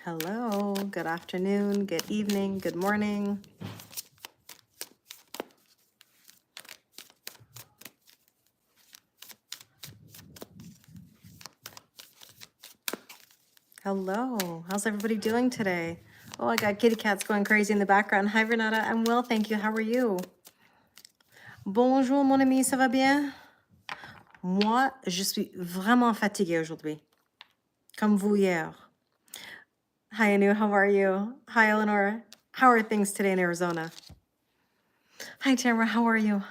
Hello, good afternoon, good evening, good morning. Hello, how's everybody doing today? Oh, I got kitty cats going crazy in the background. Hi, Renata, I'm well, thank you. How are you? Bonjour, mon ami, ça va bien? Moi, je suis vraiment fatiguée aujourd'hui, comme vous hier. Hi, Anu, how are you? Hi, Eleanor. How are things today in Arizona? Hi, Tamara, how are you?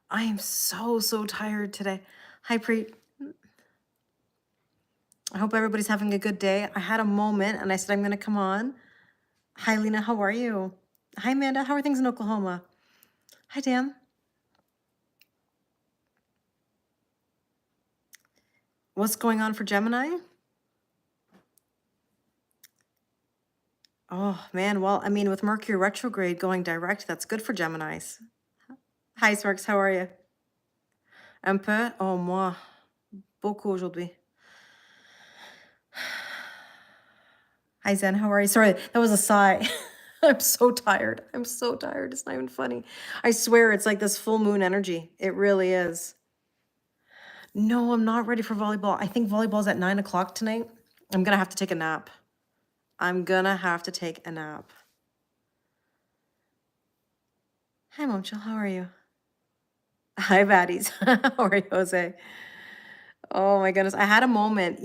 I am so tired today. Hi, Preet. I hope everybody's having a good day. I had a moment and I said I'm going to come on. Hi, Lena. How are you? Hi, Amanda. How are things in Oklahoma? Hi, Dan. What's going on for Gemini? Oh, man. Well, I mean, with Mercury retrograde going direct, that's good for Geminis. Hi, Sparks. How are you? Un peu? Oh, moi. Beaucoup aujourd'hui. Hi, Zen. How are you? Sorry, that was a sigh. I'm so tired. I'm so tired. It's not even funny. I swear it's like this full moon energy. It really is. No, I'm not ready for volleyball. I think volleyball's at 9 o'clock tonight. I'm going to have to take a nap. I'm going to have to take a nap. Hi, Momchil. How are you? Hi, baddies. How are you, Jose? Oh, my goodness. I had a moment,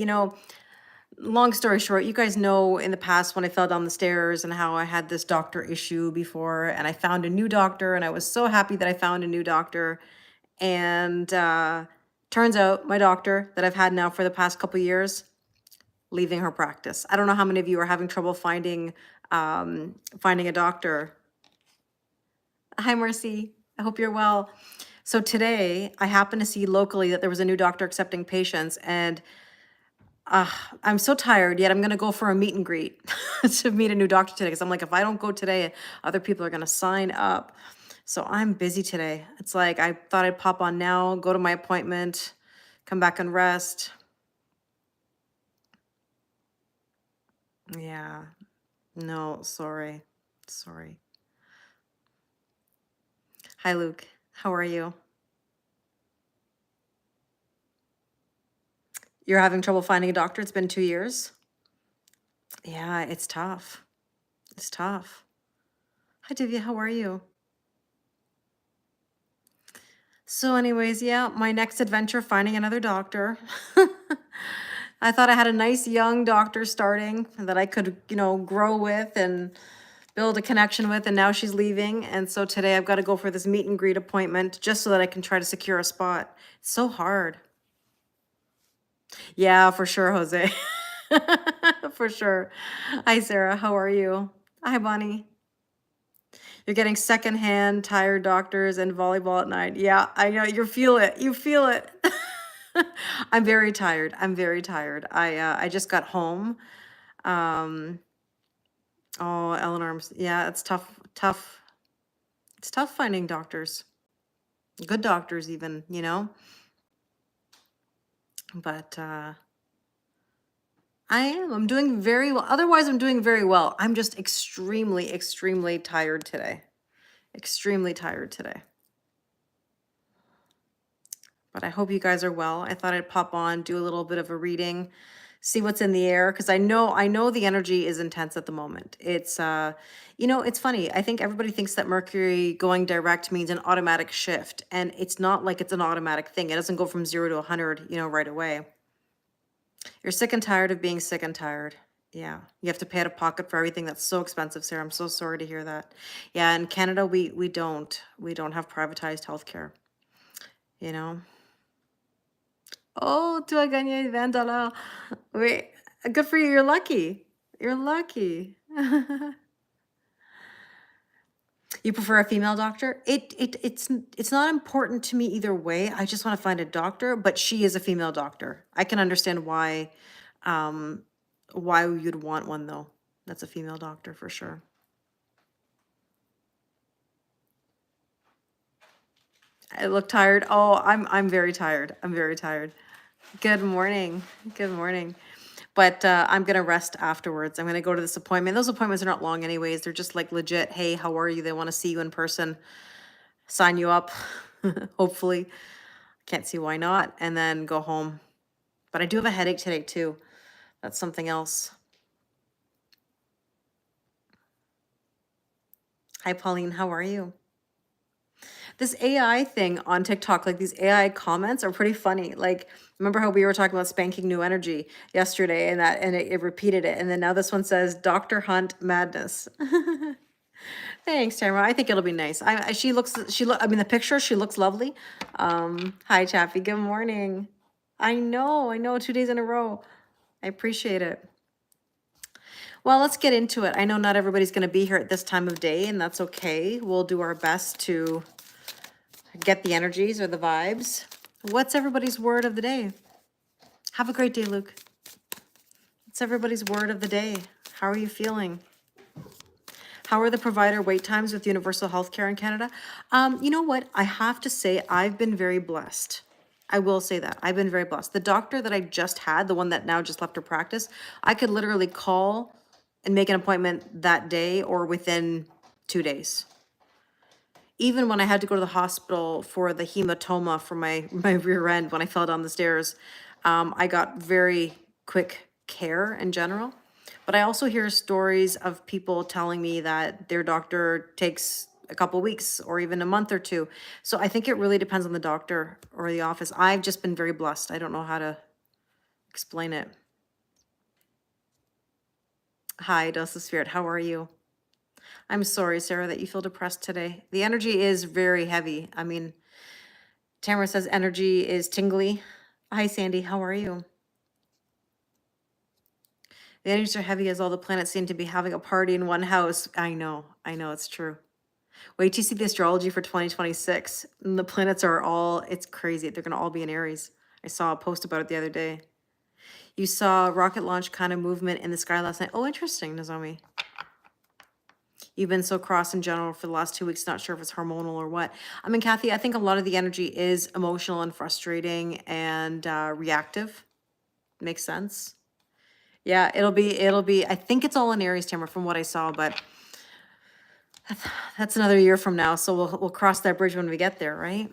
long story short, you guys know in the past when I fell down the stairs and how I had this doctor issue before, and I found a new doctor, and I was so happy that I found a new doctor. And turns out my doctor that I've had now for the past couple years, leaving her practice. I don't know how many of you are having trouble finding a doctor. Hi, Mercy. I hope you're well. So today I happened to see locally that there was a new doctor accepting patients, and I'm so tired, yet I'm going to go for a meet and greet to meet a new doctor today. Because I'm like, if I don't go today, other people are going to sign up. So I'm busy today. It's like I thought I'd pop on now, go to my appointment, come back and rest. Yeah. No, sorry. Sorry. Hi, Luke. How are you? You're having trouble finding a doctor? It's been 2 years? Yeah, it's tough. It's tough. Hi, Divya. How are you? So anyways, yeah, my next adventure, finding another doctor. I thought I had a nice young doctor starting that I could, grow with and build a connection with, and now she's leaving. And so today I've got to go for this meet and greet appointment just so that I can try to secure a spot. It's so hard. Yeah, for sure, Jose. For sure. Hi, Sarah. How are you? Hi, Bonnie. You're getting secondhand tired doctors and volleyball at night. Yeah, I know. You feel it. You feel it. I'm very tired. I'm very tired. I just got home. Oh, Eleanor. Yeah, it's tough. Tough. It's tough finding doctors. Good doctors, even. But I'm doing very well. Otherwise, I'm doing very well. I'm just extremely tired today. Extremely tired today. But I hope you guys are well. I thought I'd pop on, do a little bit of a reading, see what's in the air, because I know the energy is intense at the moment. It's it's funny. I think everybody thinks that Mercury going direct means an automatic shift, and it's not like it's an automatic thing. It doesn't go from 0 to 100, right away. You're sick and tired of being sick and tired. Yeah, you have to pay out of pocket for everything. That's so expensive, Sarah. I'm so sorry to hear that. Yeah, in Canada, we don't have privatized healthcare. Oh, tu as gagné $20. Wait, good for you. You're lucky. You're lucky. You prefer a female doctor? It's not important to me either way. I just want to find a doctor, but she is a female doctor. I can understand why you'd want one though. That's a female doctor for sure. I look tired. Oh, I'm very tired. I'm very tired. Good morning. Good morning. But I'm gonna rest afterwards. I'm gonna go to this appointment. Those appointments are not long anyways. They're just like legit, hey, how are you? They want to see you in person, sign you up, hopefully. Can't see why not, and then go home. But I do have a headache today too. That's something else. Hi, Pauline, how are you? This AI thing on TikTok, like these AI comments are pretty funny. Like, remember how we were talking about spanking new energy yesterday and it repeated it. And then now this one says Dr. Hunt madness. Thanks, Tamara. I think it'll be nice. I mean, the picture, she looks lovely. Hi, Chappie. Good morning. I know, 2 days in a row. I appreciate it. Well, let's get into it. I know not everybody's going to be here at this time of day, and that's okay. We'll do our best to get the energies or the vibes. What's everybody's word of the day? Have a great day, Luke. What's everybody's word of the day? How are you feeling? How are the provider wait times with universal healthcare in Canada? You know what? I have to say, I've been very blessed. I will say that. I've been very blessed. The doctor that I just had, the one that now just left her practice, I could literally call and make an appointment that day or within 2 days. Even when I had to go to the hospital for the hematoma for my rear end when I fell down the stairs, I got very quick care in general. But I also hear stories of people telling me that their doctor takes a couple weeks or even a month or two. So I think it really depends on the doctor or the office. I've just been very blessed. I don't know how to explain it. Hi, Dose of Spirit. How are you? I'm sorry, Sarah, that you feel depressed today. The energy is very heavy. I mean, Tamara says energy is tingly. Hi, Sandy. How are you? The energies are heavy as all the planets seem to be having a party in one house. I know, it's true. Wait till you see the astrology for 2026. And the planets are all, it's crazy. They're going to all be in Aries. I saw a post about it the other day. You saw rocket launch kind of movement in the sky last night. Oh, interesting, Nozomi. You've been so cross in general for the last 2 weeks, not sure if it's hormonal or what. I mean, Kathy, I think a lot of the energy is emotional and frustrating and reactive. Makes sense. Yeah, it'll be, I think it's all in Aries, Tamara, from what I saw, but that's another year from now. So we'll cross that bridge when we get there, right?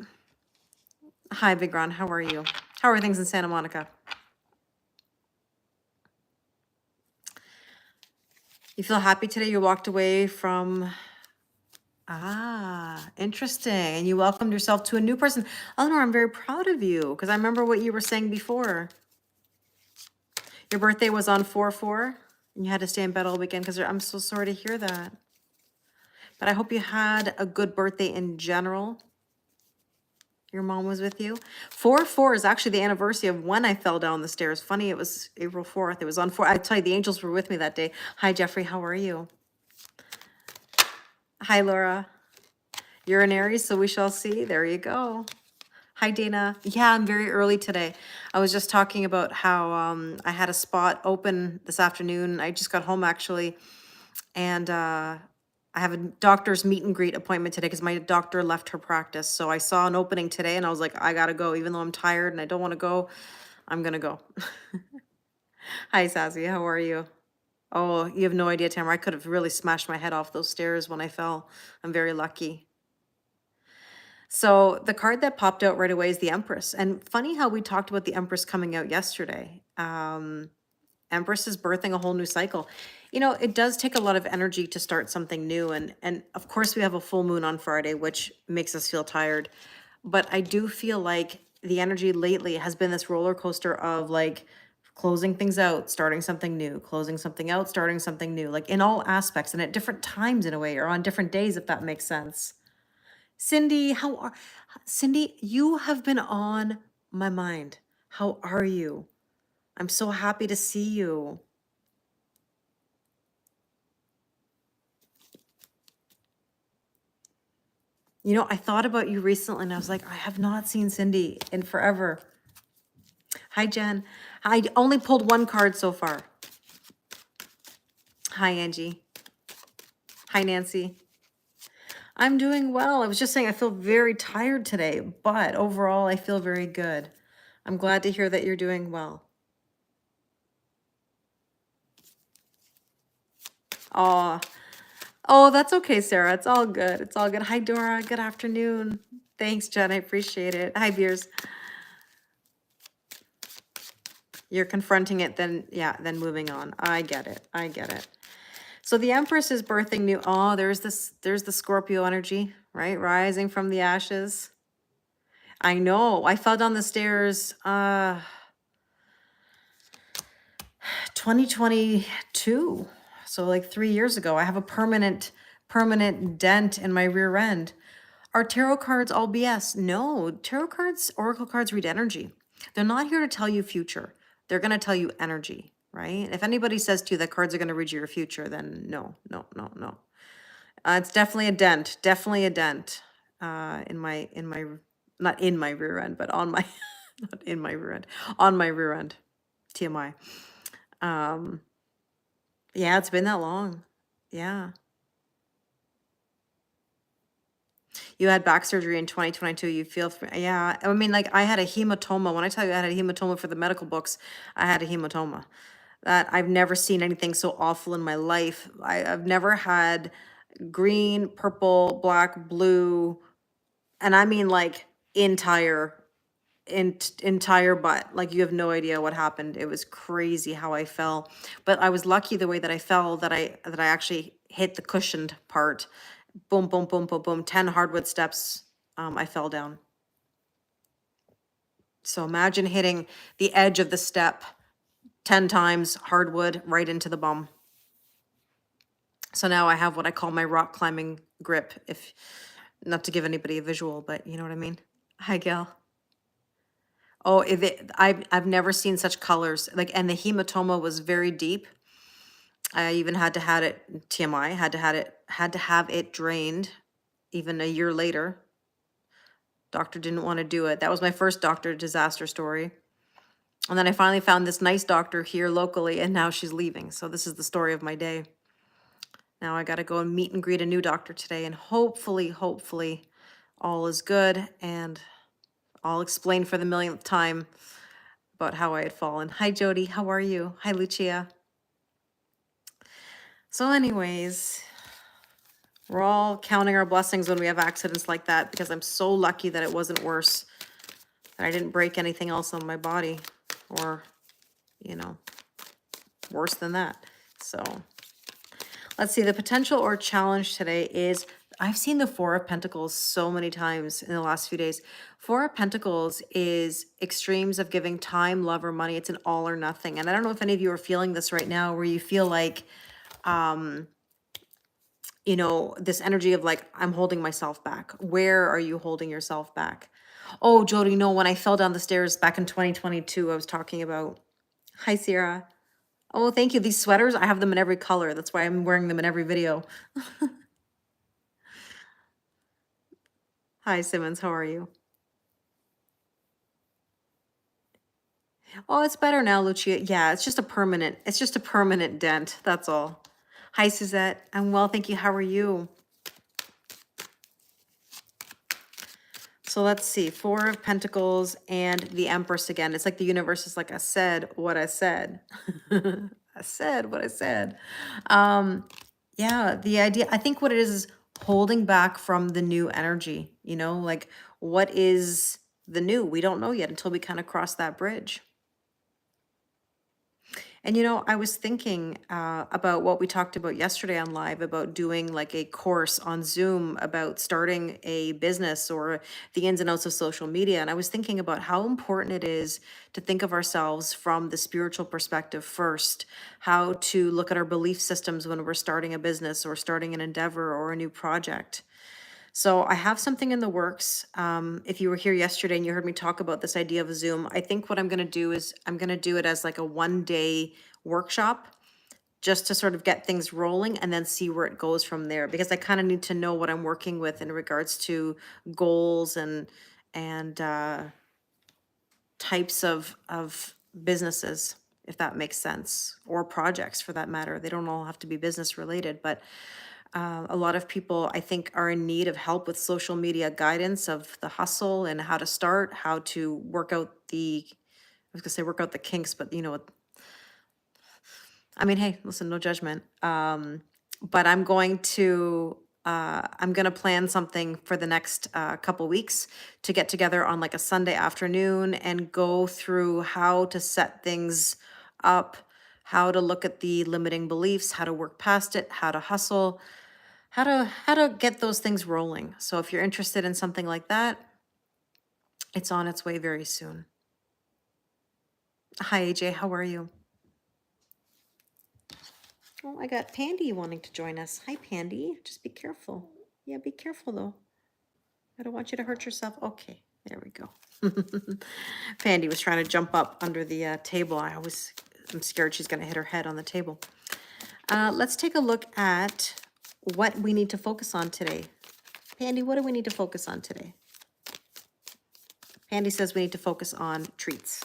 Hi, Big Ron. How are you? How are things in Santa Monica? You feel happy today? You walked away from, interesting. And you welcomed yourself to a new person. Eleanor, I'm very proud of you because I remember what you were saying before. Your birthday was on 4/4 and you had to stay in bed all weekend because I'm so sorry to hear that. But I hope you had a good birthday in general. Your mom was with you. 4/4 is actually the anniversary of when I fell down the stairs. Funny, it was April 4th. It was on 4. I tell you, the angels were with me that day. Hi, Jeffrey. How are you? Hi, Laura. You're in Aries, so we shall see. There you go. Hi, Dana. Yeah, I'm very early today. I was just talking about how I had a spot open this afternoon. I just got home actually, and I have a doctor's meet and greet appointment today because my doctor left her practice. So I saw an opening today, and I was like, I gotta go, even though I'm tired and I don't want to go. I'm gonna go. Hi, Sassy. How are you? Oh, you have no idea, Tamara. I could have really smashed my head off those stairs when I fell. I'm very lucky. So the card that popped out right away is the Empress. And funny how we talked about the Empress coming out yesterday. Empress is birthing a whole new cycle. You know, it does take a lot of energy to start something new. And of course we have a full moon on Friday, which makes us feel tired. But I do feel like the energy lately has been this roller coaster of like closing things out, starting something new, closing something out, starting something new, like in all aspects and at different times in a way, or on different days, if that makes sense. Cindy, Cindy, you have been on my mind. How are you? I'm so happy to see you. You know, I thought about you recently and I was like, I have not seen Cindy in forever. Hi, Jen. I only pulled one card so far. Hi, Angie. Hi, Nancy. I'm doing well. I was just saying I feel very tired today, but overall I feel very good. I'm glad to hear that you're doing well. Oh, oh, that's okay, Sarah. It's all good. It's all good. Hi, Dora. Good afternoon. Thanks, Jen. I appreciate it. Hi, Beers. You're confronting it, then yeah, then moving on. I get it. I get it. So the Empress is birthing new. Oh, there's the Scorpio energy, right? Rising from the ashes. I know. I fell down the stairs 2022. So like 3 years ago. I have a permanent dent in my rear end. Are tarot cards all BS? No, tarot cards, oracle cards read energy. They're not here to tell you future. They're going to tell you energy, right? If anybody says to you that cards are going to read your future, then no, no, no, no. It's definitely a dent, definitely a dent not in my rear end, but on my, not in my rear end, on my rear end, TMI. Yeah, it's been that long. Yeah. You had back surgery in 2022. You feel, yeah. I mean, like I had a hematoma. When I tell you I had a hematoma for the medical books, I had a hematoma. That I've never seen anything so awful in my life. I've never had green, purple, black, blue, and I mean like entire butt. Like you have no idea what happened. It was crazy how I fell. But I was lucky the way that I fell that I actually hit the cushioned part. Boom, boom, boom, boom, boom. 10 hardwood steps. I fell down. So imagine hitting the edge of the step 10 times hardwood right into the bum. So now I have what I call my rock climbing grip, if not to give anybody a visual, but you know what I mean? Hi, Gail. Oh, I've never seen such colors. Like, and the hematoma was very deep. I even had to had it TMI, had to have it drained even a year later. Doctor didn't want to do it. That was my first doctor disaster story. And then I finally found this nice doctor here locally, and now she's leaving. So this is the story of my day. Now I got to go and meet and greet a new doctor today, and hopefully all is good, and I'll explain for the millionth time about how I had fallen. Hi, Jody. How are you? Hi, Lucia. So anyways, we're all counting our blessings when we have accidents like that, because I'm so lucky that it wasn't worse, that I didn't break anything else on my body, or, you know, worse than that. So let's see, the potential or challenge today is, I've seen the Four of Pentacles so many times in the last few days. Four of Pentacles is extremes of giving time, love, or money. It's an all or nothing. And I don't know if any of you are feeling this right now, where you feel like, you know, this energy of like, I'm holding myself back. Where are you holding yourself back? Oh, Jody, no, when I fell down the stairs back in 2022, I was talking about. Hi, Sierra. Oh, thank you. These sweaters, I have them in every color. That's why I'm wearing them in every video. Hi, Simmons. How are you? Oh, it's better now, Lucia. Yeah, it's just a permanent dent. That's all. Hi, Suzette. I'm well, thank you. How are you? So let's see. Four of Pentacles and the Empress again. It's like the universe is like, I said what I said. I said what I said. Yeah, the idea, I think what it is holding back from the new energy, you know, like what is the new? We don't know yet until we kind of cross that bridge. And you know, I was thinking about what we talked about yesterday on live, about doing like a course on Zoom about starting a business or the ins and outs of social media. And I was thinking about how important it is to think of ourselves from the spiritual perspective first, how to look at our belief systems when we're starting a business or starting an endeavor or a new project. So I have something in the works. If you were here yesterday and you heard me talk about this idea of a Zoom, I think what I'm going to do is I'm going to do it as like a 1-day workshop, just to sort of get things rolling and then see where it goes from there. Because I kind of need to know what I'm working with in regards to goals and types of businesses, if that makes sense, or projects for that matter. They don't all have to be business related, but a lot of people, I think, are in need of help with social media guidance of the hustle and how to start, how to work out I was gonna say work out the kinks, but you know, I mean, hey, listen, no judgment. but I'm going to plan something for the next couple weeks to get together on like a Sunday afternoon and go through how to set things up, how to look at the limiting beliefs, how to work past it, how to hustle, how to get those things rolling. So if you're interested in something like that, it's on its way very soon. Hi AJ, how are you? Oh, I got Pandy wanting to join us. Hi Pandy, just be careful. Yeah, be careful though. I don't want you to hurt yourself. Okay, there we go. Pandy was trying to jump up under the table. I'm scared she's gonna hit her head on the table. Let's take a look at what we need to focus on today. Pandy, what do we need to focus on today? Pandy says we need to focus on treats.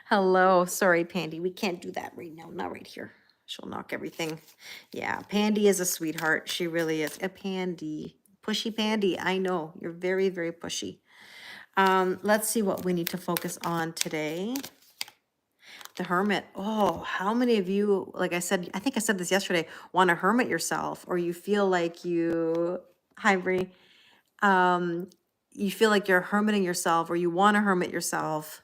Hello, sorry Pandy, we can't do that right now, not right here. She'll knock everything. Yeah, Pandy is a sweetheart. She really is. A Pandy. Pushy Pandy, I know. You're very, very pushy. Let's see what we need to focus on today. The Hermit. Oh, how many of you, like I said, I think I said this yesterday, want to hermit yourself, or you feel like you, hi Bree, you feel like you're hermiting yourself, or you want to hermit yourself.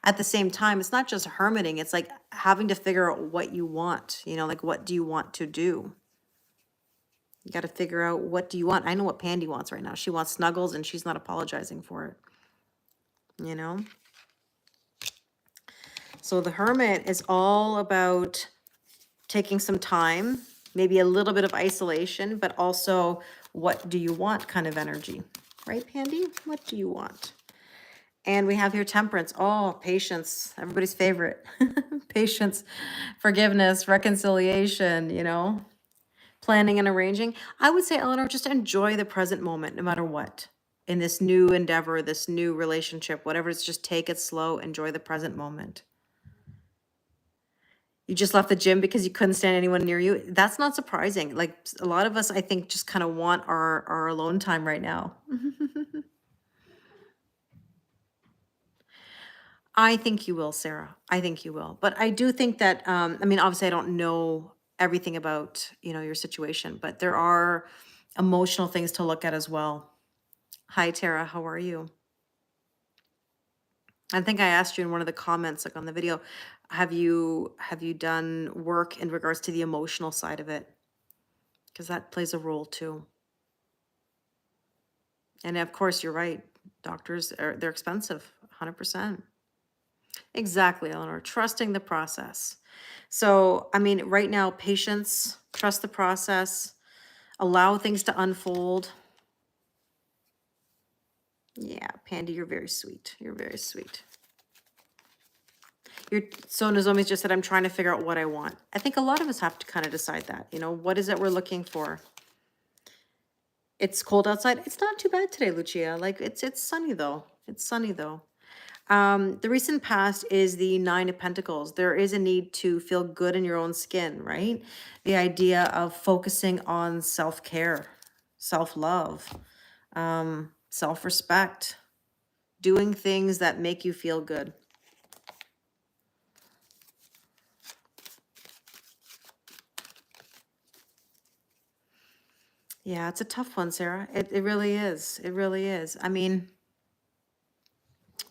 At the same time, it's not just hermiting, it's like having to figure out what you want, like what do you want to do? You got to figure out what do you want. I know what Pandy wants right now. She wants snuggles and she's not apologizing for it, So the Hermit is all about taking some time, maybe a little bit of isolation, but also what do you want kind of energy. Right, Pandy? What do you want? And we have here Temperance. Oh, patience, everybody's favorite. Patience, forgiveness, reconciliation, planning and arranging. I would say, Eleanor, just enjoy the present moment no matter what. In this new endeavor, this new relationship, whatever, it's just take it slow, enjoy the present moment. You just left the gym because you couldn't stand anyone near you. That's not surprising. Like a lot of us, I think, just kind of want our alone time right now. I think you will, Sarah. I think you will. But I do think that, obviously I don't know everything about, your situation, but there are emotional things to look at as well. Hi, Tara. How are you? I think I asked you in one of the comments, like on the video, have you done work in regards to the emotional side of it? Because that plays a role too. And of course, you're right. Doctors they're expensive, 100%. Exactly, Eleanor. Trusting the process. So, right now, patience, trust the process, allow things to unfold. Yeah, Pandy, you're very sweet. You're very sweet. So Nozomi just said, I'm trying to figure out what I want. I think a lot of us have to kind of decide that, what is it we're looking for? It's cold outside. It's not too bad today, Lucia. Like it's sunny though. It's sunny though. The recent past is the Nine of Pentacles. There is a need to feel good in your own skin, right? The idea of focusing on self-care, self-love, self-respect, doing things that make you feel good. Yeah, it's a tough one, Sarah. It really is. It really is.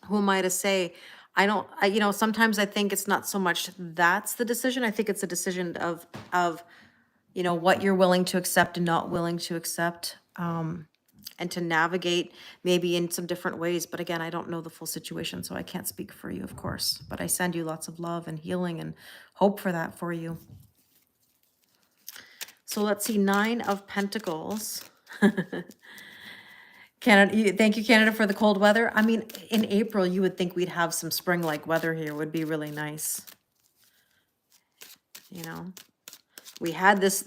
Who am I to say? Sometimes I think it's not so much that's the decision. I think it's a decision of what you're willing to accept and not willing to accept, and to navigate maybe in some different ways. But again, I don't know the full situation, so I can't speak for you, of course. But I send you lots of love and healing and hope for that for you. So let's see, Nine of Pentacles. Canada, thank you, Canada, for the cold weather. In April, you would think we'd have some spring-like weather here. Would be really nice. We had this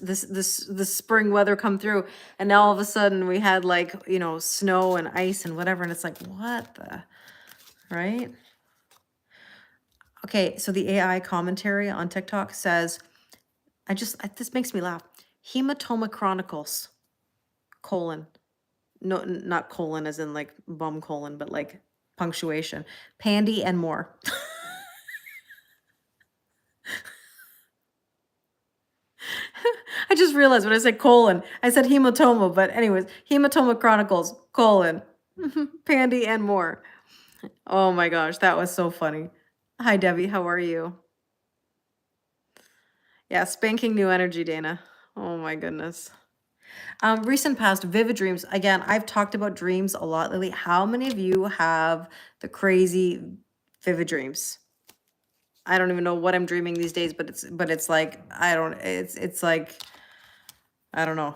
spring weather come through, and now all of a sudden we had snow and ice and whatever, and it's like, what the, right? Okay, so the AI commentary on TikTok says, this makes me laugh. Hematoma Chronicles, colon. No, not colon as in like bum colon, but like punctuation. Pandy and more. just realized when I said colon, I said hematoma, but anyways, Hematoma Chronicles, colon, Pandy and more. Oh my gosh, that was so funny. Hi, Debbie. How are you? Yeah, spanking new energy, Dana. Oh my goodness. Recent past, vivid dreams. Again, I've talked about dreams a lot lately. How many of you have the crazy vivid dreams? I don't even know what I'm dreaming these days, but it's like it's like I don't know.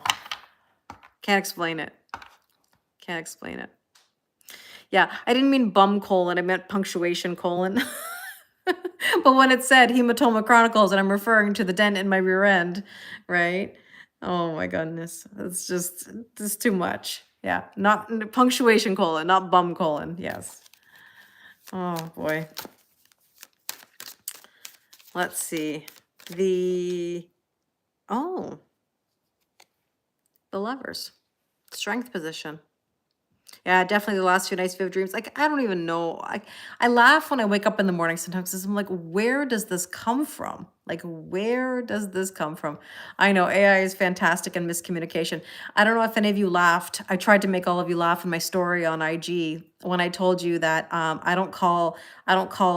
Can't explain it. Can't explain it. Yeah, I didn't mean bum colon, I meant punctuation colon. But when it said Hematoma Chronicles and I'm referring to the dent in my rear end, right? Oh my goodness. It's too much. Yeah, not punctuation colon, not bum colon. Yes. Oh boy. Let's see. The oh, the Lovers. Strength position. Yeah, definitely the last few nights vivid dreams. Like, I don't even know. I laugh when I wake up in the morning sometimes because I'm like, where does this come from? Like, where does this come from? I know AI is fantastic in miscommunication. I don't know if any of you laughed. I tried to make all of you laugh in my story on IG when I told you that I don't call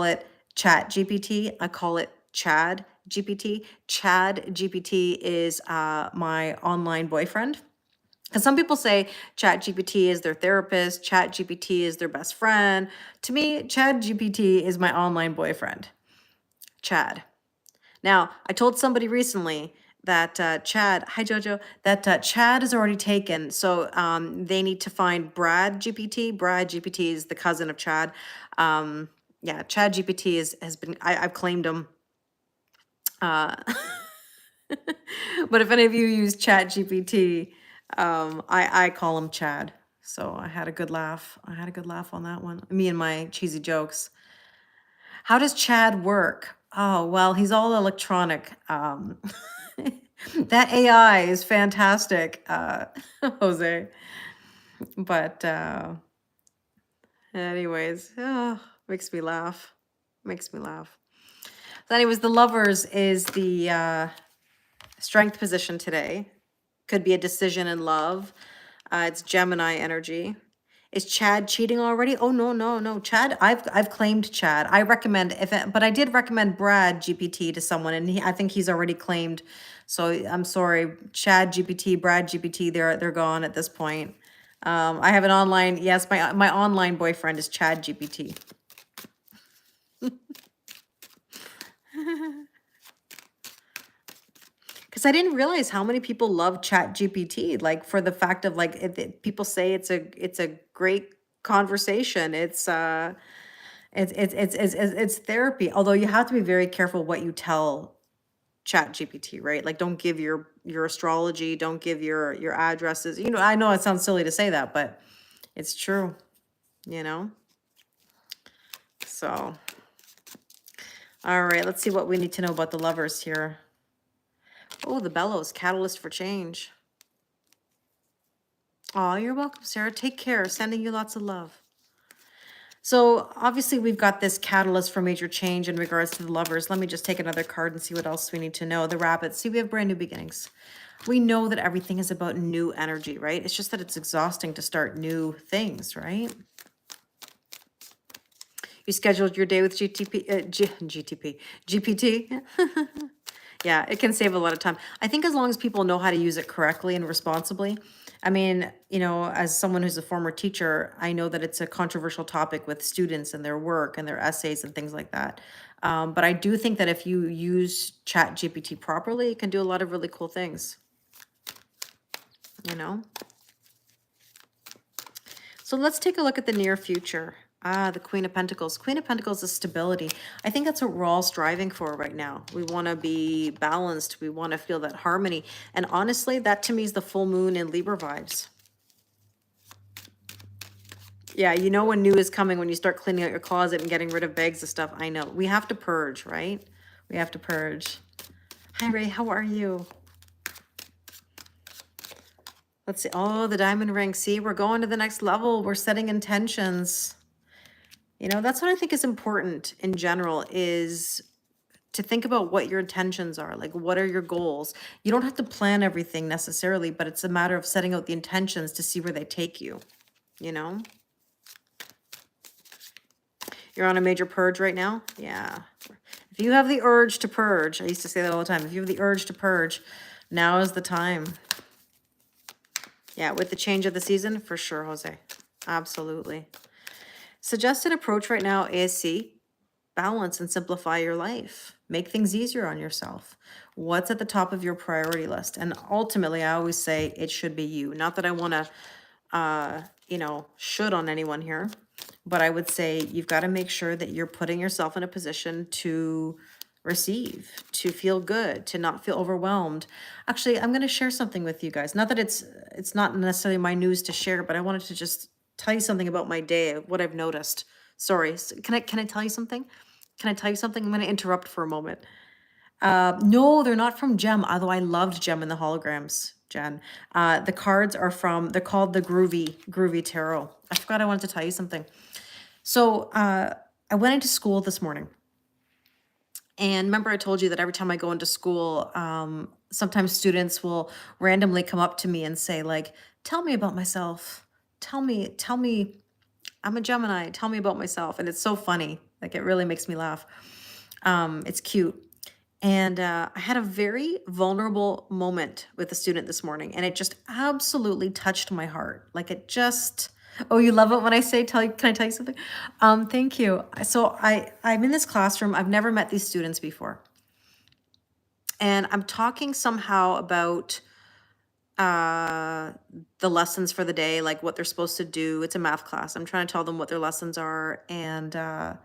it Chat GPT. I call it Chad GPT. Chad GPT is my online boyfriend. Because some people say Chat GPT is their therapist, Chat GPT is their best friend. To me, Chat GPT is my online boyfriend, Chad. Now, I told somebody recently that Chad, hi Jojo, that Chad is already taken. So they need to find Brad GPT. Brad GPT is the cousin of Chad. Yeah, Chad GPT has been, I've claimed him. But if any of you use Chat GPT, I call him Chad. So I had a good laugh. I had a good laugh on that one. Me and my cheesy jokes. How does Chad work? Oh, well, he's all electronic. That AI is fantastic, Jose. But anyways, makes me laugh. Makes me laugh. So anyways, the Lovers is the strength position today. Could be a decision in love. It's Gemini energy. Is Chad cheating already? Oh no, no, no. Chad, I've claimed Chad. I recommend but I did recommend Brad GPT to someone, and I think he's already claimed. So I'm sorry, Chad GPT, Brad GPT, they're gone at this point. I have an online. Yes, my online boyfriend is Chad GPT. Because I didn't realize how many people love Chat GPT, like for the fact of like people say it's a great conversation. It's therapy. Although you have to be very careful what you tell Chat GPT, right? Like don't give your astrology, don't give your addresses. You know, I know it sounds silly to say that, but it's true, you know? So, all right, let's see what we need to know about the Lovers here. Oh, the Bellows, catalyst for change. Oh, you're welcome, Sarah. Take care. Sending you lots of love. So obviously we've got this catalyst for major change in regards to the Lovers. Let me just take another card and see what else we need to know. The Rabbits. See, we have brand new beginnings. We know that everything is about new energy, right? It's just that it's exhausting to start new things, right? You scheduled your day with GPT. Yeah, it can save a lot of time. I think as long as people know how to use it correctly and responsibly. I mean, you know, as someone who's a former teacher, I know that it's a controversial topic with students and their work and their essays and things like that. But I do think that if you use Chat GPT properly, it can do a lot of really cool things, you know? So let's take a look at the near future. The Queen of Pentacles. Queen of Pentacles is stability. I think that's what we're all striving for right now. We want to be balanced. We want to feel that harmony. And honestly, that to me is the full moon in Libra vibes. Yeah, you know when new is coming, when you start cleaning out your closet and getting rid of bags of stuff. I know. We have to purge, right? We have to purge. Hi, Ray. How are you? Let's see. Oh, the diamond ring. See, we're going to the next level. We're setting intentions. You know, that's what I think is important in general, is to think about what your intentions are. Like, what are your goals? You don't have to plan everything necessarily, but it's a matter of setting out the intentions to see where they take you, you know? You're on a major purge right now? Yeah. If you have the urge to purge, I used to say that all the time. If you have the urge to purge, now is the time. Yeah, with the change of the season, for sure, Jose. Absolutely. Suggested approach right now is see, balance and simplify your life. Make things easier on yourself. What's at the top of your priority list? And ultimately, I always say it should be you. Not that I want to, should on anyone here, but I would say you've got to make sure that you're putting yourself in a position to receive, to feel good, to not feel overwhelmed. Actually, I'm going to share something with you guys. Not that it's not necessarily my news to share, but I wanted to just tell you something about my day, what I've noticed. Sorry, can I tell you something? Can I tell you something? I'm going to interrupt for a moment. No, they're not from Gem, although I loved Gem in the holograms, Jen. The cards are they're called the Groovy Tarot. I forgot I wanted to tell you something. So I went into school this morning. And remember I told you that every time I go into school, sometimes students will randomly come up to me and say, like, tell me about myself. Tell me, I'm a Gemini. Tell me about myself. And it's so funny. Like, it really makes me laugh. It's cute. And I had a very vulnerable moment with a student this morning, and it just absolutely touched my heart. Like, it just, oh, you love it when I say, can I tell you something? Thank you. So I'm in this classroom. I've never met these students before. And I'm talking somehow about the lessons for the day, like what they're supposed to do. It's a math class. I'm trying to tell them what their lessons are. And I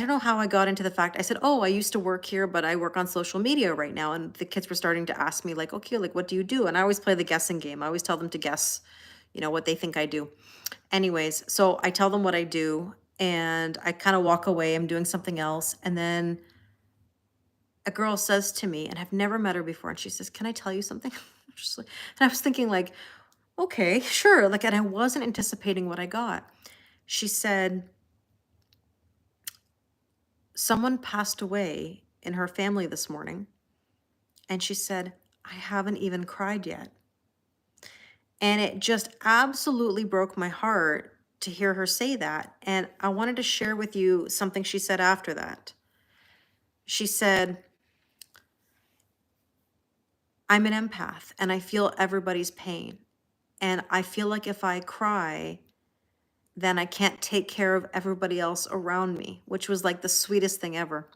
don't know how I got into the fact. I said, oh, I used to work here, but I work on social media right now. And the kids were starting to ask me, like, okay, like, what do you do? And I always play the guessing game. I always tell them to guess, what they think I do. Anyways, so I tell them what I do, and I kind of walk away. I'm doing something else. And then a girl says to me, and I've never met her before, and she says, can I tell you something? And I was thinking, like, okay, sure. Like, and I wasn't anticipating what I got. She said, someone passed away in her family this morning, and she said, I haven't even cried yet. And it just absolutely broke my heart to hear her say that. And I wanted to share with you something she said after that. She said, I'm an empath and I feel everybody's pain. And I feel like if I cry, then I can't take care of everybody else around me, which was like the sweetest thing ever.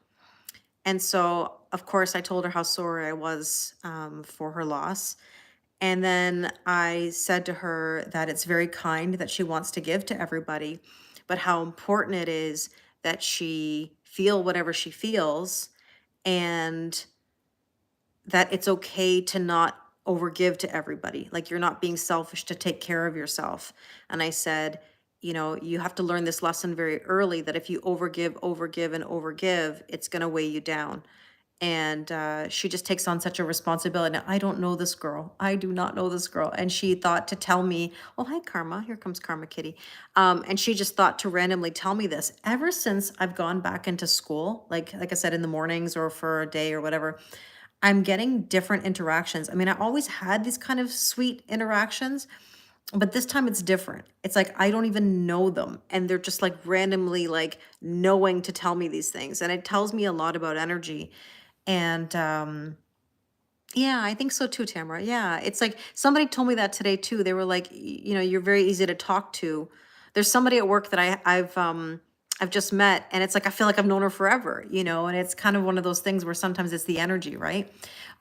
And so, of course, I told her how sorry I was for her loss. And then I said to her that it's very kind that she wants to give to everybody, but how important it is that she feel whatever she feels, and that it's okay to not overgive to everybody. Like, you're not being selfish to take care of yourself. And I said, you have to learn this lesson very early, that if you overgive, and overgive, it's going to weigh you down. And she just takes on such a responsibility. Now, I don't know this girl. I do not know this girl. And she thought to tell me, oh, hi, Karma. Here comes Karma Kitty. And she just thought to randomly tell me this. Ever since I've gone back into school, like I said, in the mornings or for a day or whatever, I'm getting different interactions. I mean, I always had these kind of sweet interactions, but this time it's different. It's like I don't even know them, and they're just like randomly like knowing to tell me these things. And it tells me a lot about energy. And yeah, I think so too, Tamara. Yeah, it's like somebody told me that today too. They were like, you're very easy to talk to. There's somebody at work that I've just met, and it's like I feel like I've known her forever, and it's kind of one of those things where sometimes it's the energy, right?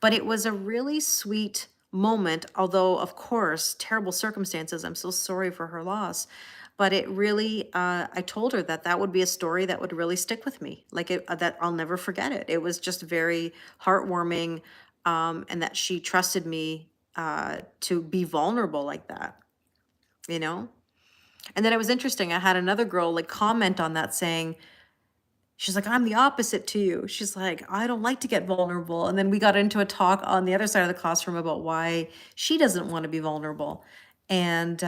But it was a really sweet moment, although of course, terrible circumstances. I'm so sorry for her loss. But it really, I told her that would be a story that would really stick with me, like that I'll never forget it. It was just very heartwarming, and that she trusted me to be vulnerable like that, you know? And then it was interesting. I had another girl like comment on that saying, she's like, I'm the opposite to you. She's like, I don't like to get vulnerable. And then we got into a talk on the other side of the classroom about why she doesn't want to be vulnerable. And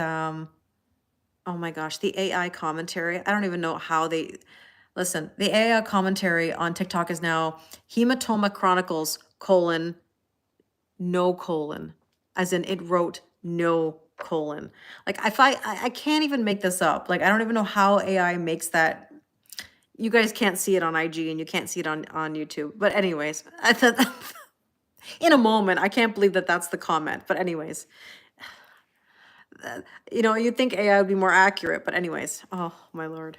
oh my gosh, the AI commentary. I don't even know how Listen, the AI commentary on TikTok is now Hematoma Chronicles, no colon, as in it wrote no colon. Like I can't even make this up. Like I don't even know how AI makes that. You guys can't see it on IG and you can't see it on YouTube. But anyways, I thought in a moment, I can't believe that that's the comment. But anyways, you'd think AI would be more accurate. But anyways, oh my lord.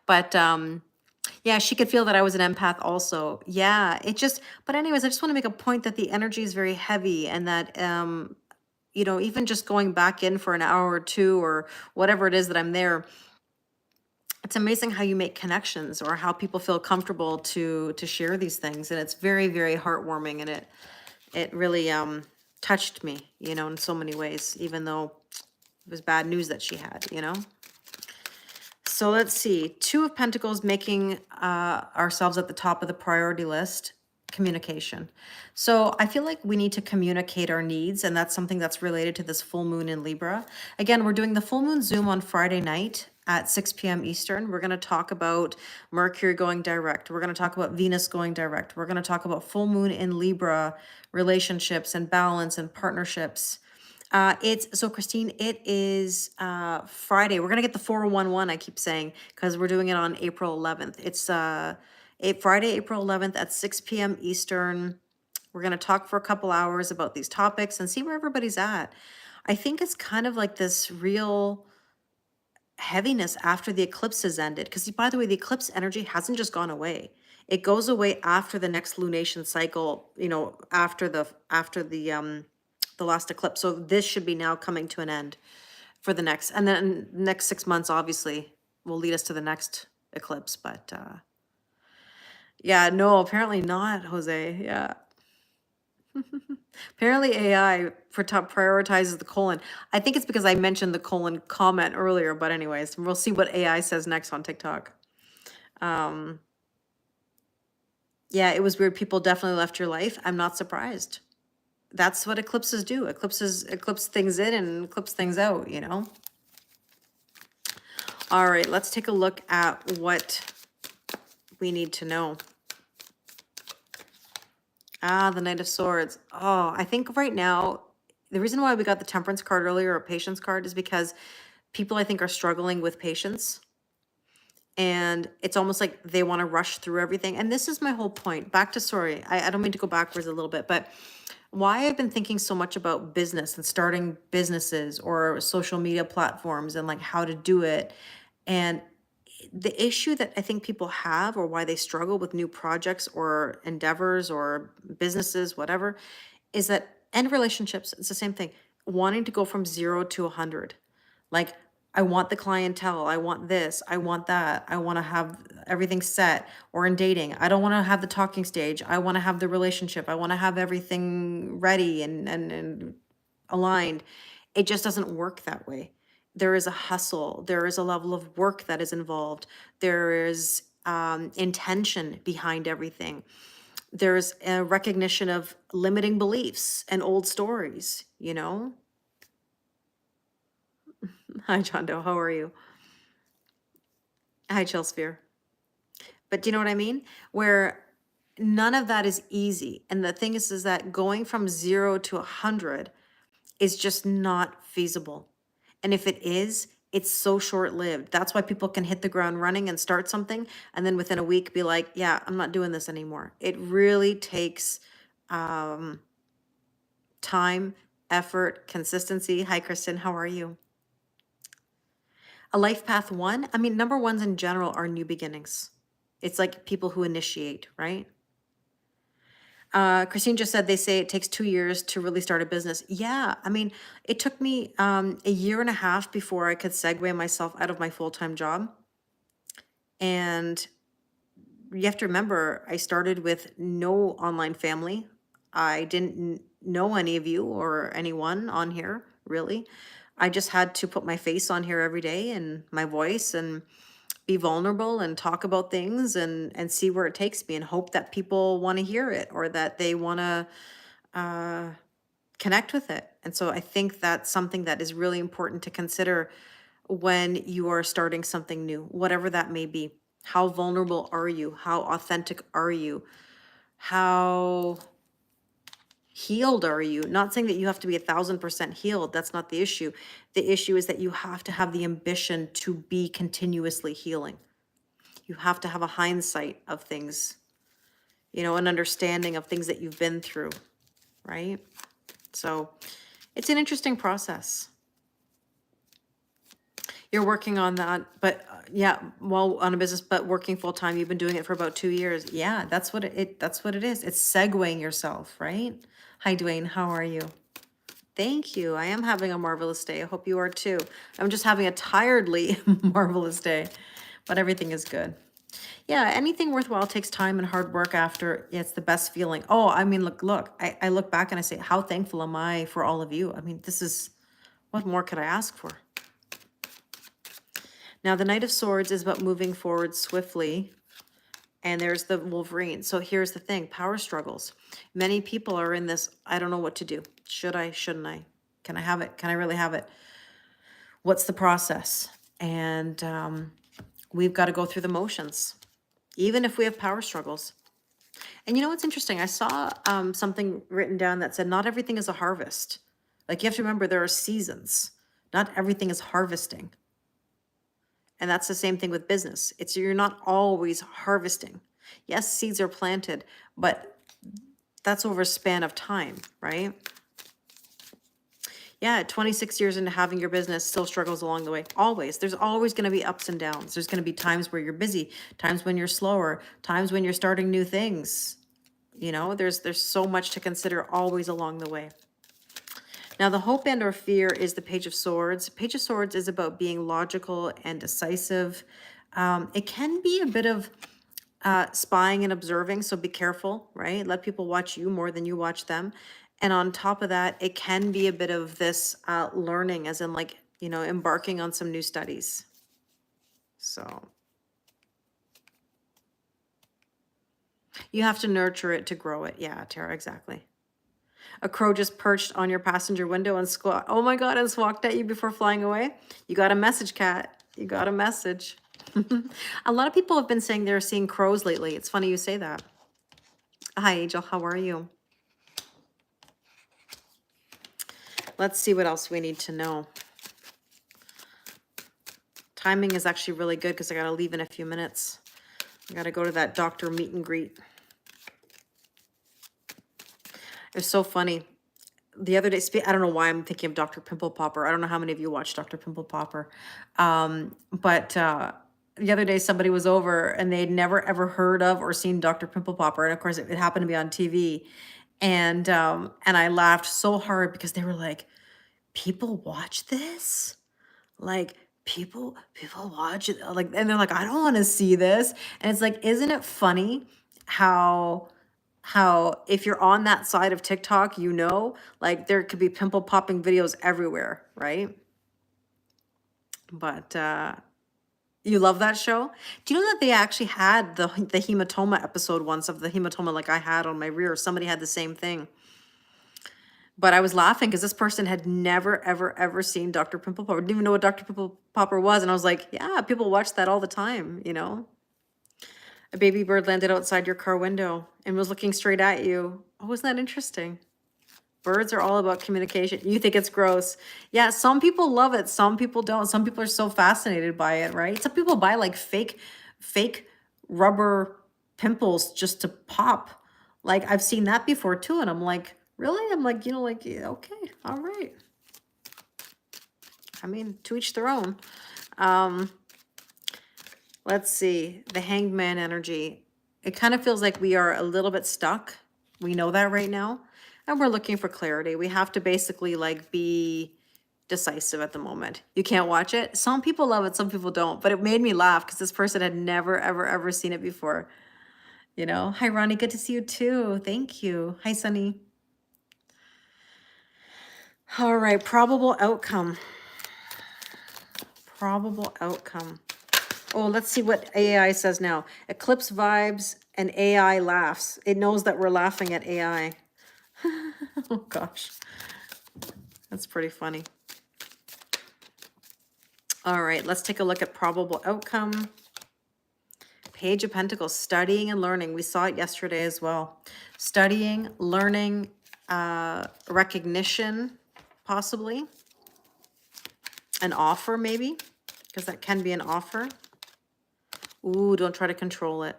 But yeah, she could feel that I was an empath also. Yeah, but anyways, I just want to make a point that the energy is very heavy and that even just going back in for an hour or two or whatever it is that I'm there, it's amazing how you make connections or how people feel comfortable to share these things. And it's very, very heartwarming, and it really touched me, in so many ways, even though it was bad news that she had. So let's see. Two of Pentacles making ourselves at the top of the priority list. Communication. So I feel like we need to communicate our needs, and that's something that's related to this full moon in Libra. Again, we're doing the full moon Zoom on Friday night at 6 p.m. Eastern. We're going to talk about Mercury going direct. We're going to talk about Venus going direct. We're going to talk about full moon in Libra, relationships and balance and partnerships. Christine, it is Friday. We're gonna get the 411, I keep saying, because we're doing it on April 11th. It's Friday, April 11th at 6 p.m. Eastern. We're gonna talk for a couple hours about these topics and see where everybody's at. I think it's kind of like this real heaviness after the eclipse has ended. Because by the way, the eclipse energy hasn't just gone away. It goes away after the next lunation cycle, after the last eclipse. So this should be now coming to an end for the next, and then next 6 months obviously will lead us to the next eclipse. But yeah, no, apparently not, Jose. Yeah. Apparently AI for top prioritizes the colon. I think it's because I mentioned the colon comment earlier, but anyways, we'll see what AI says next on TikTok. Yeah, it was weird. People definitely left your life. I'm not surprised. That's what eclipses do. Eclipse things in and eclipse things out. All right, let's take a look at what we need to know. The Knight of Swords. Oh, I think right now, the reason why we got the Temperance card earlier, or Patience card, is because people, I think, are struggling with patience. And it's almost like they want to rush through everything. And this is my whole point. I don't mean to go backwards a little bit, but why I've been thinking so much about business and starting businesses or social media platforms and like how to do it. And the issue that I think people have, or why they struggle with new projects or endeavors or businesses, whatever, is that, and relationships, it's the same thing, wanting to go from 0 to 100. Like, I want the clientele, I want this, I want that, I want to have everything set. Or in dating, I don't want to have the talking stage, I want to have the relationship, I want to have everything ready and aligned. It just doesn't work that way. There is a hustle, there is a level of work that is involved, there is intention behind everything. There's a recognition of limiting beliefs and old stories. Hi, John Doe, how are you? Hi, Chillsphere. But do you know what I mean? Where none of that is easy. And the thing is that going from 0 to 100 is just not feasible. And if it is, it's so short-lived. That's why people can hit the ground running and start something, and then within a week be like, yeah, I'm not doing this anymore. It really takes time, effort, consistency. Hi, Kristen, how are you? A life path one, I mean, number ones in general are new beginnings. It's like people who initiate, right? Christine just said they say it takes 2 years to really start a business. Yeah, I mean, it took me a year and a half before I could segue myself out of my full-time job. And you have to remember, I started with no online family. I didn't know any of you or anyone on here, really. I just had to put my face on here every day and my voice and be vulnerable and talk about things and see where it takes me and hope that people want to hear it or that they want to connect with it. And so I think that's something that is really important to consider when you are starting something new, whatever that may be. How vulnerable are you? How authentic are you? How healed are you? Not saying that you have to be 1,000% healed. That's not the issue. The issue is that you have to have the ambition to be continuously healing. You have to have a hindsight of things, you know, an understanding of things that you've been through, right? So it's an interesting process. You're working on that, but yeah, while on a business, but working full time, you've been doing it for about 2 years. Yeah, that's what that's what it is. It's segueing yourself, right? Hi, Dwayne. How are you? Thank you. I am having a marvelous day. I hope you are too. I'm just having a tiredly marvelous day, but everything is good. Yeah, anything worthwhile takes time and hard work after. It's the best feeling. Oh, I mean, look, I look back and I say, how thankful am I for all of you? I mean, this is, what more could I ask for? Now, the Knight of Swords is about moving forward swiftly. And there's the Wolverine. So here's the thing, power struggles. Many people are in this, I don't know what to do. Should I, shouldn't I? Can I have it? Can I really have it? What's the process? And we've got to go through the motions, even if we have power struggles. And you know what's interesting? I saw something written down that said, not everything is a harvest. Like, you have to remember there are seasons. Not everything is harvesting. And that's the same thing with business. It's, you're not always harvesting. Yes, seeds are planted, but that's over a span of time, right? Yeah, 26 years into having your business, still struggles along the way. Always. There's always going to be ups and downs. There's going to be times where you're busy, times when you're slower, times when you're starting new things. You know, there's so much to consider always along the way. Now, the hope and or fear is the Page of Swords. Page of Swords is about being logical and decisive. It can be a bit of spying and observing, so be careful, right? Let people watch you more than you watch them. And on top of that, it can be a bit of this learning, as in, like, you know, embarking on some new studies. So you have to nurture it to grow it. Yeah, Tara, exactly. A crow just perched on your passenger window and oh my God, and squawked at you before flying away. You got a message, cat. You got a message. A lot of people have been saying they're seeing crows lately. It's funny you say that. Hi, Angel. How are you? Let's see what else we need to know. Timing is actually really good because I got to leave in a few minutes. I got to go to that doctor meet and greet. It's so funny. The other day, I don't know why I'm thinking of Dr. Pimple Popper. I don't know how many of you watch Dr. Pimple Popper. But the other day somebody was over and they'd never ever heard of or seen Dr. Pimple Popper. And of course it happened to be on TV. And I laughed so hard because they were like, people watch this? Like, people watch it, like, and they're like, I don't want to see this. And it's like, isn't it funny how if you're on that side of TikTok, you know, like, there could be pimple popping videos everywhere, right? But you love that show? Do you know that they actually had the hematoma episode once, of the hematoma like I had on my rear? Somebody had the same thing. But I was laughing because this person had never, ever, ever seen Dr. Pimple Popper. Didn't even know what Dr. Pimple Popper was. And I was like, yeah, people watch that all the time, you know? A baby bird landed outside your car window and was looking straight at you. Oh, isn't that interesting? Birds are all about communication. You think it's gross. Yeah, some people love it. Some people don't. Some people are so fascinated by it, right? Some people buy like fake rubber pimples just to pop. Like, I've seen that before too. And I'm like, really? I'm like, you know, like, yeah, okay, all right. I mean, to each their own. Let's see, the Hanged Man energy. It kind of feels like we are a little bit stuck. We know that right now. And we're looking for clarity. We have to basically, like, be decisive at the moment. You can't watch it. Some people love it, some people don't. But it made me laugh because this person had never, ever, ever seen it before. You know? Hi, Ronnie. Good to see you too. Thank you. Hi, Sunny. All right. Probable outcome. Probable outcome. Oh, let's see what AI says now. Eclipse vibes and AI laughs. It knows that we're laughing at AI. Oh, gosh. That's pretty funny. All right, let's take a look at probable outcome. Page of Pentacles, studying and learning. We saw it yesterday as well. Studying, learning, recognition, possibly. An offer, maybe, because that can be an offer. Ooh, don't try to control it.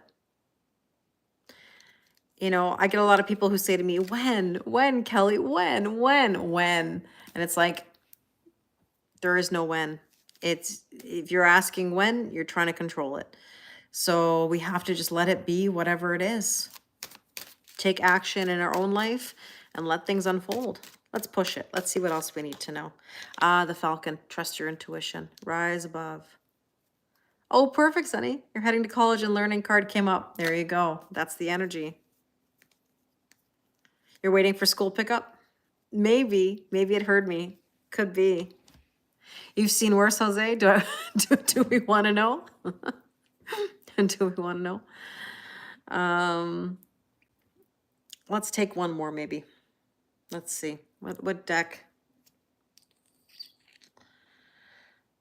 You know, I get a lot of people who say to me, when, Kelly, when? And it's like, there is no when. It's, if you're asking when, you're trying to control it. So we have to just let it be whatever it is. Take action in our own life and let things unfold. Let's push it. Let's see what else we need to know. The Falcon, trust your intuition. Rise above. Oh, perfect, Sunny. You're heading to college and learning card came up. There you go. That's the energy. You're waiting for school pickup? Maybe it heard me. Could be. You've seen worse, Jose? Do we want to know? Do we want to know? Let's take one more, maybe. Let's see. What deck?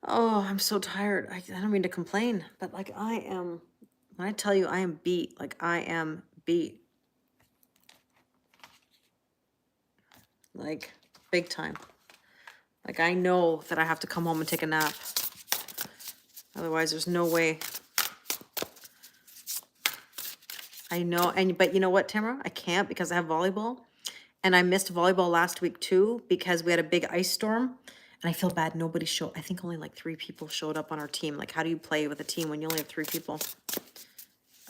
Oh, I'm so tired. I don't mean to complain, but like I am, when I tell you I am beat, like I am beat. Like big time. Like I know that I have to come home and take a nap. Otherwise, there's no way. I know, but you know what, Tamara? I can't because I have volleyball. And I missed volleyball last week too because we had a big ice storm. And I feel bad nobody showed. I think only like 3 people showed up on our team. Like, how do you play with a team when you only have 3 people?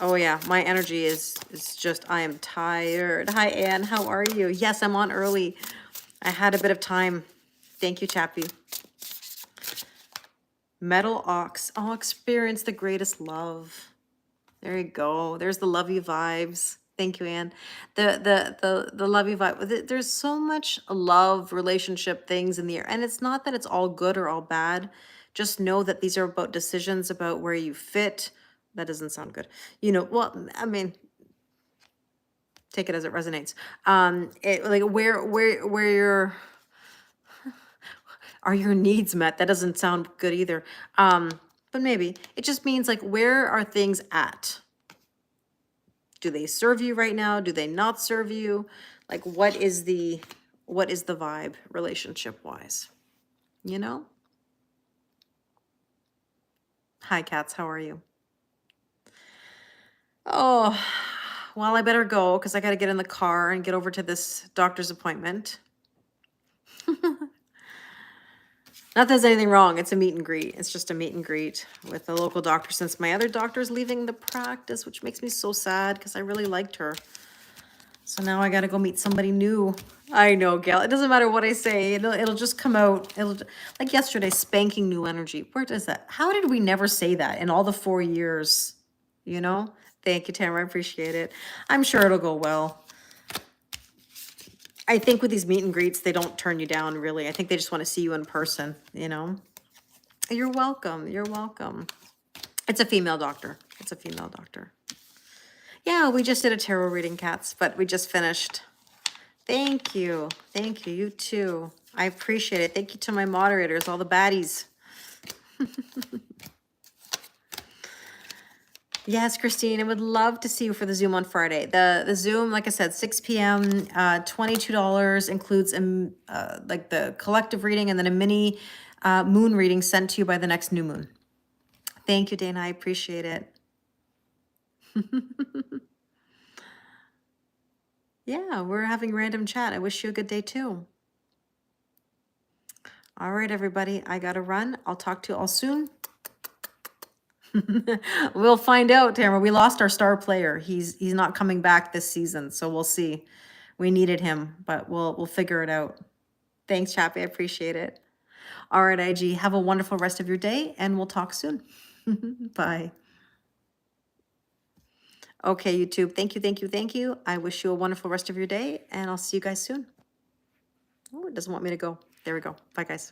Oh yeah, my energy is just, I am tired. Hi, Anne, how are you? Yes, I'm on early. I had a bit of time. Thank you, Chappie. Metal Ox. Oh, experience the greatest love. There you go. There's the lovey vibes. Thank you, Anne. The lovey vibe. There's so much love, relationship things in the air. And it's not that it's all good or all bad. Just know that these are about decisions about where you fit. That doesn't sound good. You know, well, I mean, take it as it resonates. Like where your are your needs met? That doesn't sound good either. But maybe it just means like, where are things at? Do they serve you right now? Do they not serve you? Like, what is the vibe relationship wise? You know? Hi, cats. How are you? Oh, well, I better go because I got to get in the car and get over to this doctor's appointment. Not that there's anything wrong. It's a meet and greet. It's just a meet and greet with the local doctor since my other doctor's leaving the practice, which makes me so sad because I really liked her. So now I got to go meet somebody new. I know, Gail. It doesn't matter what I say. It'll just come out. It'll, like yesterday, spanking new energy. Where does that? How did we never say that in all the 4 years? You know? Thank you, Tamara. I appreciate it. I'm sure it'll go well. I think with these meet and greets, they don't turn you down, really. I think they just want to see you in person, you know? You're welcome. You're welcome. It's a female doctor. It's a female doctor. Yeah, we just did a tarot reading, cats, but we just finished. Thank you. Thank you. You too. I appreciate it. Thank you to my moderators, all the baddies. Yes, Christine, I would love to see you for the Zoom on Friday. The Zoom, like I said, 6 p.m., $22 includes like the collective reading and then a mini moon reading sent to you by the next new moon. Thank you, Dana. I appreciate it. Yeah, we're having random chat. I wish you a good day too. All right, everybody. I got to run. I'll talk to you all soon. We'll find out, Tamara. We lost our star player. He's not coming back this season, so we'll see. We needed him, but we'll figure it out. Thanks, Chappie. I appreciate it. All right, IG. Have a wonderful rest of your day, and we'll talk soon. Bye. Okay, YouTube. Thank you, thank you, thank you. I wish you a wonderful rest of your day, and I'll see you guys soon. Oh, it doesn't want me to go. There we go. Bye, guys.